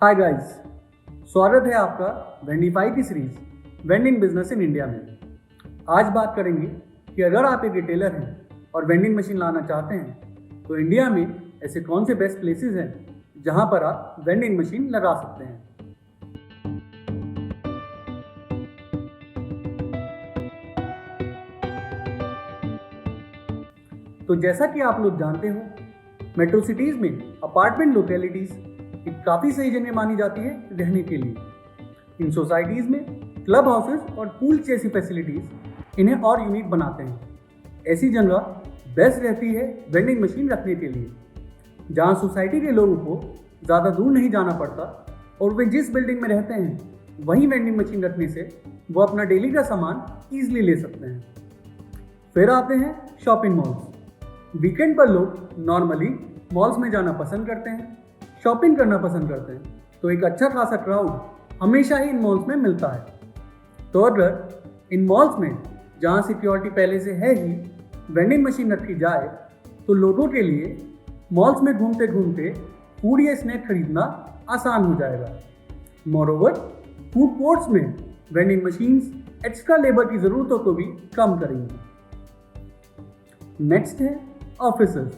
Hi guys, स्वागत है आपका वेंडीफाई की series vending business in India में। आज बात करेंगे कि अगर आप एक रिटेलर हैं और वेंडिंग मशीन लाना चाहते हैं तो इंडिया में ऐसे कौन से बेस्ट प्लेसेस हैं जहां पर आप वेंडिंग मशीन लगा सकते हैं। तो जैसा कि आप लोग जानते हो, मेट्रो सिटीज़ में अपार्टमेंट लोकेलिटीज़ एक काफ़ी सही जगह मानी जाती है रहने के लिए। इन सोसाइटीज़ में क्लब हाउसेस और पूल जैसी फैसिलिटीज़ इन्हें और यूनिक बनाते हैं। ऐसी जगह बेस्ट रहती है वेंडिंग मशीन रखने के लिए, जहां सोसाइटी के लोगों को ज़्यादा दूर नहीं जाना पड़ता और वे जिस बिल्डिंग में रहते हैं वहीं वेंडिंग मशीन रखने से वो अपना डेली का सामान ईजिली ले सकते हैं। फिर आते हैं शॉपिंग मॉल्स। वीकेंड पर लोग नॉर्मली मॉल्स में जाना पसंद करते हैं, शॉपिंग करना पसंद करते हैं, तो एक अच्छा खासा क्राउड हमेशा ही इन मॉल्स में मिलता है। तो अगर इन मॉल्स में जहां सिक्योरिटी पहले से है ही वेंडिंग मशीन रखी जाए तो लोगों के लिए मॉल्स में घूमते घूमते फूड या स्नैक खरीदना आसान हो जाएगा। मोरोवर, फूड कोर्ट्स में वेंडिंग मशीन्स एक्स्ट्रा लेबर की ज़रूरतों को भी कम करेंगी। नेक्स्ट है ऑफिसेस।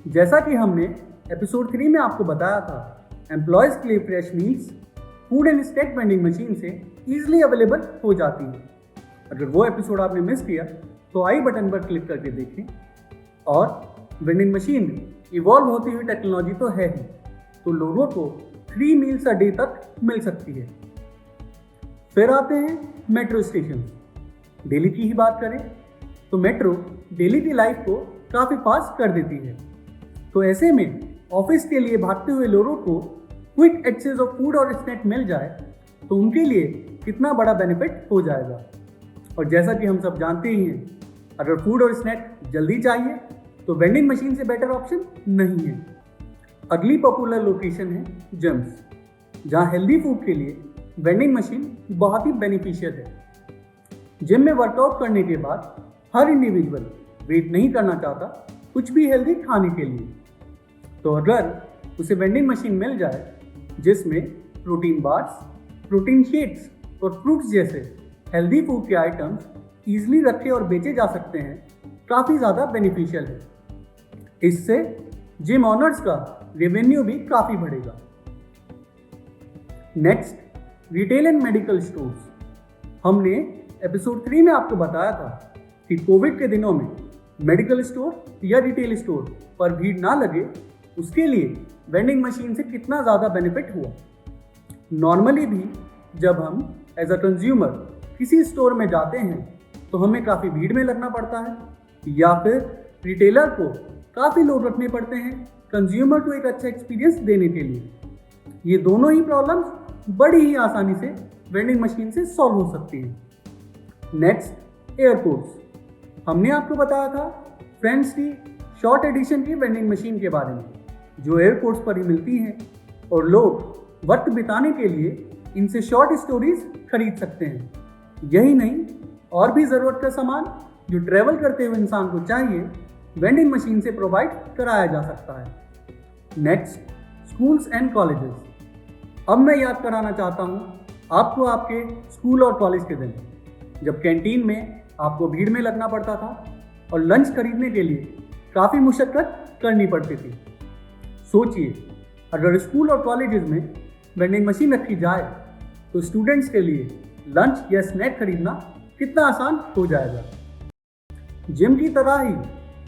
जैसा कि हमने एपिसोड 3 में आपको बताया था, एम्प्लॉयज़ के लिए fresh meals food and snack vending machine से ईजिली अवेलेबल हो जाती है। अगर वो एपिसोड आपने मिस किया तो आई बटन पर क्लिक करके देखें। और वेंडिंग मशीन इवॉल्व होती हुई टेक्नोलॉजी तो है ही, तो लोगों को 3 मील्स अ डे तक मिल सकती है। फिर आते हैं मेट्रो स्टेशन। दिल्ली की ही बात करें तो मेट्रो दिल्ली की लाइफ को काफ़ी फास्ट कर देती है। तो ऐसे में ऑफिस के लिए भागते हुए लोगों को क्विक एक्सेस ऑफ फूड और स्नैक मिल जाए तो उनके लिए कितना बड़ा बेनिफिट हो जाएगा। और जैसा कि हम सब जानते ही हैं, अगर फूड और स्नैक जल्दी चाहिए तो वेंडिंग मशीन से बेटर ऑप्शन नहीं है। अगली पॉपुलर लोकेशन है जिम्स, जहां हेल्दी फूड के लिए वेंडिंग मशीन बहुत ही बेनिफिशियल है। जिम में वर्कआउट करने के बाद हर इंडिविजुअल वेट नहीं करना चाहता कुछ भी हेल्दी खाने के लिए, तो अगर उसे वेंडिंग मशीन मिल जाए जिसमें प्रोटीन बार्स, प्रोटीन शेक्स और फ्रूट्स जैसे हेल्दी फूड के आइटम्स ईजिली रखे और बेचे जा सकते हैं, काफ़ी ज़्यादा बेनिफिशियल है। इससे जिम ऑनर्स का रेवेन्यू भी काफ़ी बढ़ेगा। Next, retail and medical stores. हमने एपिसोड 3 में आपको बताया था कि कोविड के दिनों में मेडिकल स्टोर या रिटेल स्टोर पर भीड़ ना लगे, उसके लिए वेंडिंग मशीन से कितना ज़्यादा बेनिफिट हुआ। नॉर्मली भी जब हम एज अ कंज्यूमर किसी स्टोर में जाते हैं तो हमें काफ़ी भीड़ में लगना पड़ता है, या फिर रिटेलर को काफ़ी लोग रखने पड़ते हैं कंज्यूमर को एक अच्छा एक्सपीरियंस देने के लिए। ये दोनों ही प्रॉब्लम्स बड़ी ही आसानी से वेंडिंग मशीन से सॉल्व हो सकती हैं। Next, airports. हमने आपको बताया था फ्रेंड्स की शॉर्ट एडिशन की वेंडिंग मशीन के बारे में, जो एयरपोर्ट्स पर ही मिलती हैं और लोग वक्त बिताने के लिए इनसे शॉर्ट स्टोरीज खरीद सकते हैं। यही नहीं, और भी ज़रूरत का सामान जो ट्रैवल करते हुए इंसान को चाहिए वेंडिंग मशीन से प्रोवाइड कराया जा सकता है। Next, schools and colleges. अब मैं याद कराना चाहता हूँ आपको आपके स्कूल और कॉलेज के दिन, जब कैंटीन में आपको भीड़ में लगना पड़ता था और लंच खरीदने के लिए काफ़ी मुशक्कत करनी पड़ती थी। सोचिए, अगर स्कूल और कॉलेजेस में वेंडिंग मशीन रखी जाए तो स्टूडेंट्स के लिए लंच या स्नैक खरीदना कितना आसान हो जाएगा। जिम की तरह ही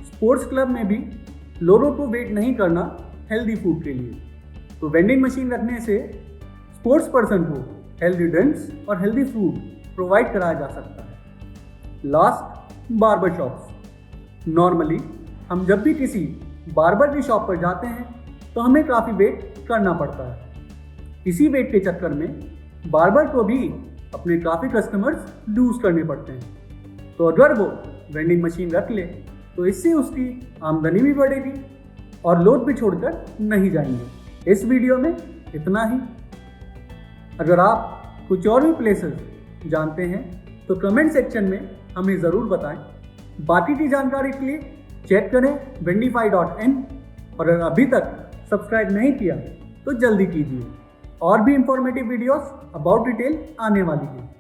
स्पोर्ट्स क्लब में भी लोगों को वेट नहीं करना हेल्दी फूड के लिए, तो वेंडिंग मशीन रखने से स्पोर्ट्स पर्सन को हेल्दी ड्रिंक्स और हेल्दी फूड प्रोवाइड कराया जा सकता है। Last, barber shops. नॉर्मली हम जब भी किसी बार्बर की शॉप पर जाते हैं तो हमें काफ़ी वेट करना पड़ता है। इसी वेट के चक्कर में बार्बर को भी अपने काफ़ी कस्टमर्स लूज़ करने पड़ते हैं। तो अगर वो वेंडिंग मशीन रख ले तो इससे उसकी आमदनी भी बढ़ेगी और लोग भी छोड़कर नहीं जाएंगे। इस वीडियो में इतना ही। अगर आप कुछ और भी प्लेसेस जानते हैं तो कमेंट सेक्शन में हमें ज़रूर बताएं। बाकी की जानकारी के लिए चेक करें vendify.in, और अगर अभी तक सब्सक्राइब नहीं किया तो जल्दी कीजिए और भी इंफॉर्मेटिव वीडियोस अबाउट रिटेल आने वाली हैं।